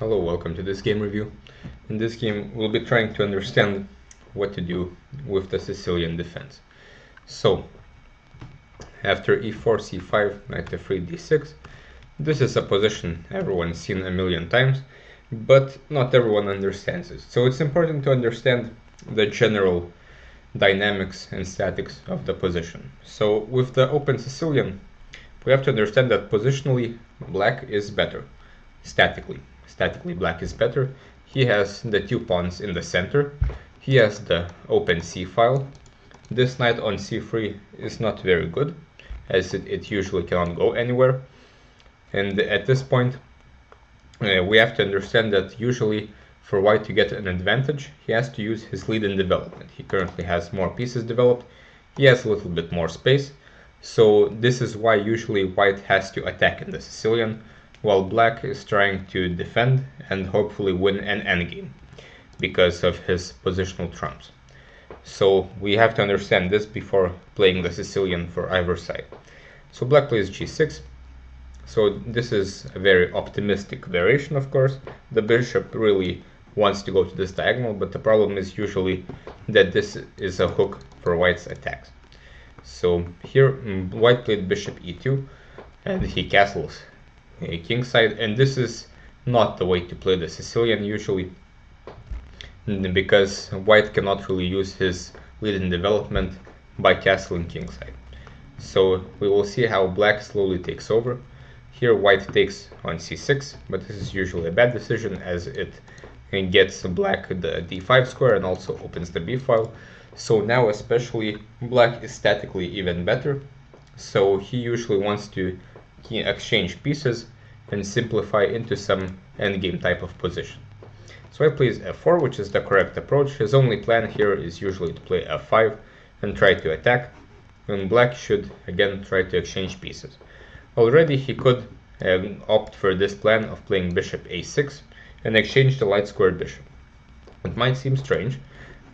Hello, welcome to this game review. In this game, we'll be trying to understand what to do with the Sicilian defense. So, after e4, c5, knight f3, d6, this is a position everyone's seen a million times, but not everyone understands it. So it's important to understand the general dynamics and statics of the position. So with the open Sicilian, we have to understand that positionally, black is better, statically. Statically, black is better. He has the two pawns in the center. He has the open c-file. This knight on c3 is not very good, as it usually cannot go anywhere. And at this point, we have to understand that usually for white to get an advantage, he has to use his lead in development. He currently has more pieces developed. He has a little bit more space. So this is why usually white has to attack in the Sicilian, while black is trying to defend and hopefully win an endgame because of his positional trumps. So we have to understand this before playing the Sicilian for either side. So black plays g6. So this is a very optimistic variation, of course. The bishop really wants to go to this diagonal, but the problem is usually that this is a hook for white's attacks. So here white played bishop e2 and he castles kingside, and this is not the way to play the Sicilian usually, because white cannot really use his lead in development by castling kingside. So we will see how black slowly takes over. Here white takes on c6, but this is usually a bad decision as it gets black the d5 square and also opens the b file. So now especially black is statically even better, so he usually wants to exchange pieces and simplify into some endgame type of position. So white plays f4, which is the correct approach. His only plan here is usually to play f5 and try to attack, and black should again try to exchange pieces. Already he could opt for this plan of playing bishop a6 and exchange the light squared bishop. It might seem strange,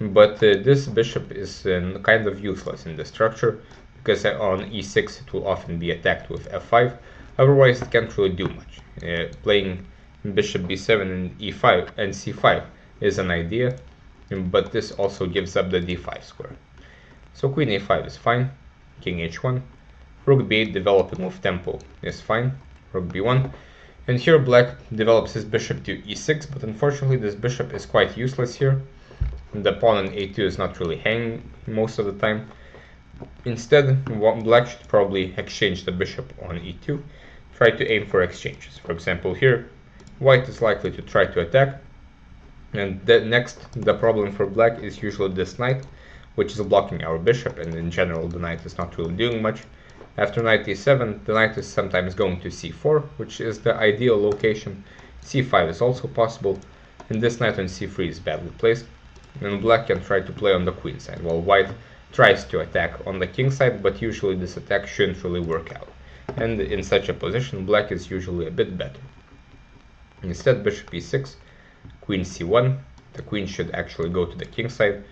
but this bishop is kind of useless in the structure, because on e6 it will often be attacked with f5, otherwise it can't really do much. Playing bishop b7 and e5 and c5 is an idea, but this also gives up the d5 square. So queen a5 is fine, king h1, rook b8 developing with tempo is fine, rook b1, and here black develops his bishop to e6, but unfortunately this bishop is quite useless here. The pawn on a2 is not really hanging most of the time. Instead, black should probably exchange the bishop on e2, try to aim for exchanges. For example, here white is likely to try to attack, and the problem for black is usually this knight, which is blocking our bishop, and in general the knight is not really doing much. After knight e7, the knight is sometimes going to c4, which is the ideal location. c5 is also possible, and this knight on c3 is badly placed, and black can try to play on the queen side, while white tries to attack on the king side, but usually this attack shouldn't really work out. And in such a position, black is usually a bit better. Instead, bishop e6, queen c1, the queen should actually go to the king side.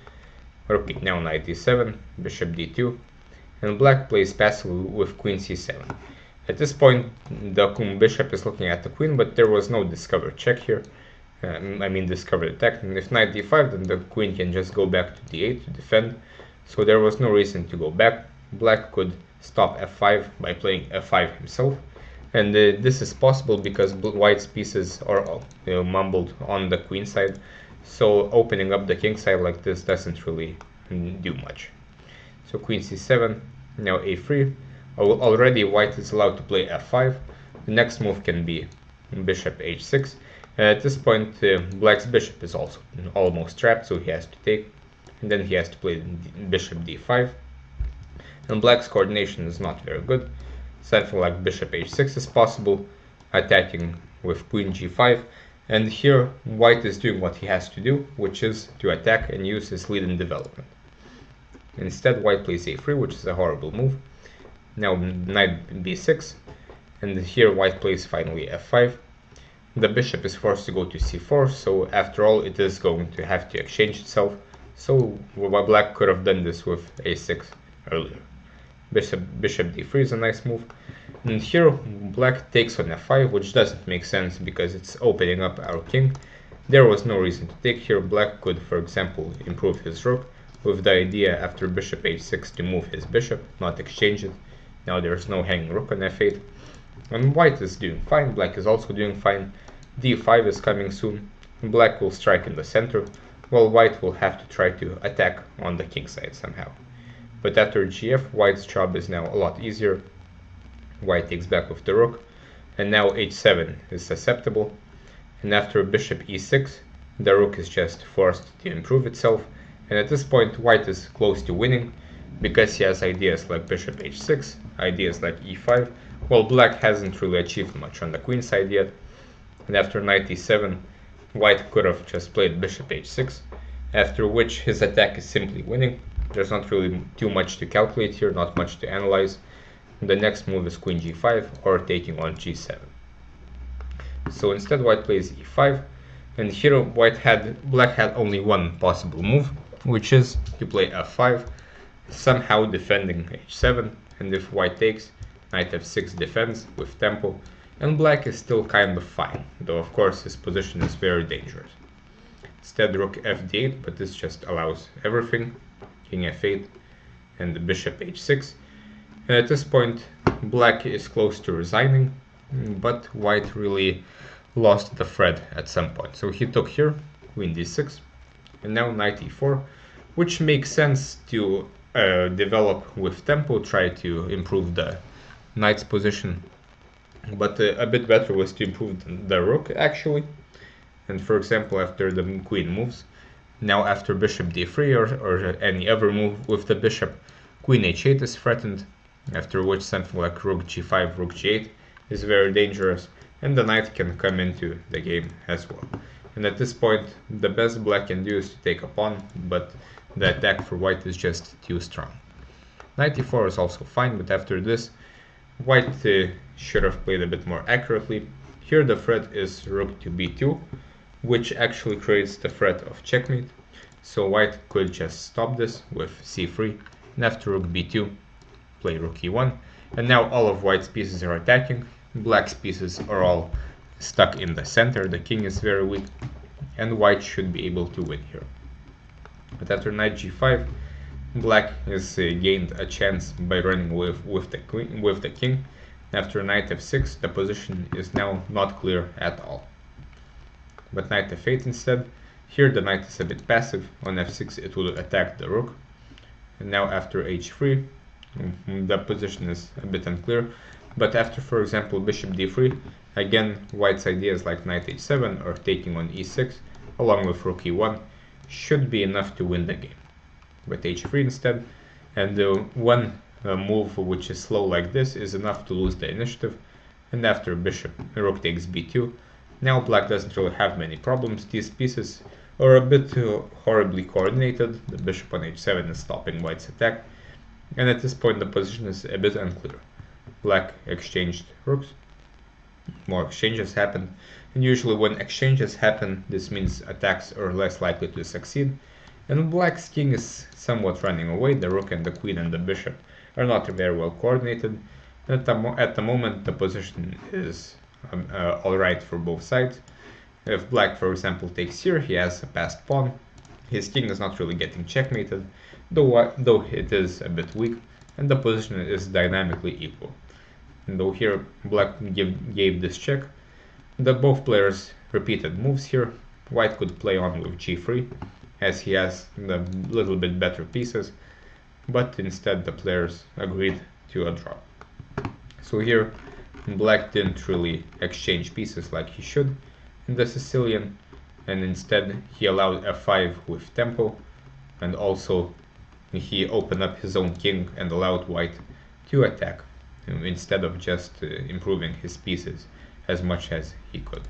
Rook now knight e7, bishop d2, and black plays passively with queen c7. At this point, the bishop is looking at the queen, but there was no discovered check here. Discovered attack, and if knight d5, then the queen can just go back to d8 to defend, so there was no reason to go back. Black could stop f5 by playing f5 himself, and this is possible because white's pieces are mumbled on the queen side, so opening up the king side like this doesn't really do much. So queen c7, now a3. Already white is allowed to play f5. The next move can be bishop h6. At this point, black's bishop is also almost trapped, so he has to take, and then he has to play bishop d5. And black's coordination is not very good. Something like bishop h6 is possible, attacking with queen g5, and here white is doing what he has to do, which is to attack and use his lead in development. Instead, white plays a3, which is a horrible move. Now knight b6, and here white plays finally f5. The bishop is forced to go to c4, so after all it is going to have to exchange itself, so black could have done this with a6 earlier. Bishop d3 is a nice move, And here black takes on f5, which doesn't make sense because it's opening up our king. There was no reason to take here. Black could, for example, improve his rook with the idea after bishop h6 to move his bishop, not exchange it. Now there's no hanging rook on f8. And white is doing fine, black is also doing fine. d5 is coming soon. Black will strike in the center, while white will have to try to attack on the king side somehow. But after gf, white's job is now a lot easier. White takes back with the rook, and now h7 is susceptible. And after bishop e6, the rook is just forced to improve itself. And at this point, white is close to winning, because he has ideas like bishop h6, ideas like e5, while black hasn't really achieved much on the queen side yet. And after knight e7, white could have just played bishop h6, after which his attack is simply winning. There's not really too much to calculate here, not much to analyze. The next move is queen g5 or taking on g7. So instead white plays e5, and here black had only one possible move, which is to play f5, somehow defending h7, and if white takes, knight f6 defends with tempo, and black is still kind of fine, though of course his position is very dangerous. Instead rook fd8, but this just allows everything, king f8 and the bishop h6, and at this point black is close to resigning, but white really lost the thread at some point. So he took here, queen d6, and now knight e4, which makes sense to develop with tempo, try to improve the knight's position. But a bit better was to improve the rook actually. And for example, after the queen moves, now after bishop d3 or any other move with the bishop, queen h8 is threatened, after which something like rook g5, rook g8 is very dangerous, and the knight can come into the game as well. And at this point, the best black can do is to take a pawn, but the attack for white is just too strong. Knight e4 is also fine, but after this, white should have played a bit more accurately. Here the threat is rook to b2, which actually creates the threat of checkmate. So white could just stop this with c3, and after rook b2, play rook e1. And now all of white's pieces are attacking. Black's pieces are all stuck in the center. The king is very weak, and white should be able to win here. But after knight g5, black has gained a chance by running with the king. After knight f6, the position is now not clear at all. But knight f8 instead. Here the knight is a bit passive. On f6 it will attack the rook. And now after h3, the position is a bit unclear. But after, for example, bishop d3, again white's ideas like knight h7 or taking on e6, along with rook e1, should be enough to win the game. But h3 instead, and one move which is slow like this is enough to lose the initiative. And after bishop, rook takes b2, now black doesn't really have many problems. These pieces are a bit horribly coordinated. The bishop on h7 is stopping white's attack, and at this point the position is a bit unclear. Black exchanged rooks, more exchanges happened, and usually when exchanges happen, this means attacks are less likely to succeed. And black's king is somewhat running away. The rook and the queen and the bishop are not very well coordinated. At the moment, the position is alright for both sides. If black, for example, takes here, he has a passed pawn. His king is not really getting checkmated, though it is a bit weak, and the position is dynamically equal. And though here black gave this check, both players repeated moves here. White could play on with g3, as he has the little bit better pieces, but instead the players agreed to a draw. So here black didn't really exchange pieces like he should in the Sicilian, and instead he allowed f5 with tempo, and also he opened up his own king and allowed white to attack instead of just improving his pieces as much as he could.